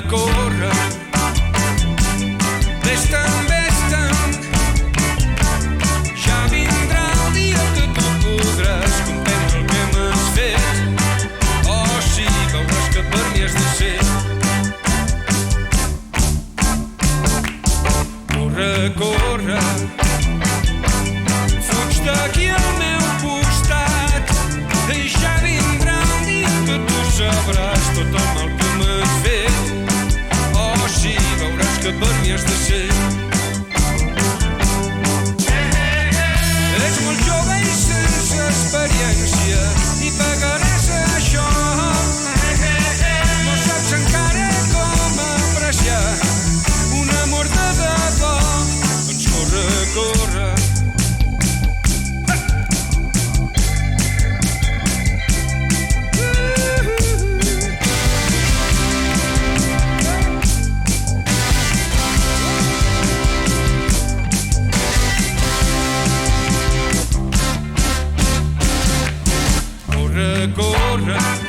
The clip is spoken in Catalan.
corre. Vés-te'n, vés-te'n, ja vindrà el dia que tu podràs comprendre el que m'has fet. Oh sí, veuràs que per mi has de ser. Corre, corre, fuig d'aquí al meu costat, i ja vindrà el dia que tu sabràs tot el mal que m'has fet. Oh sí, veuràs que per mi has de ser. Ets molt jove i sense experiència i pagaràs això. No saps encara com apreciar un amor de debò. Doncs corre, corre. Corre, corre.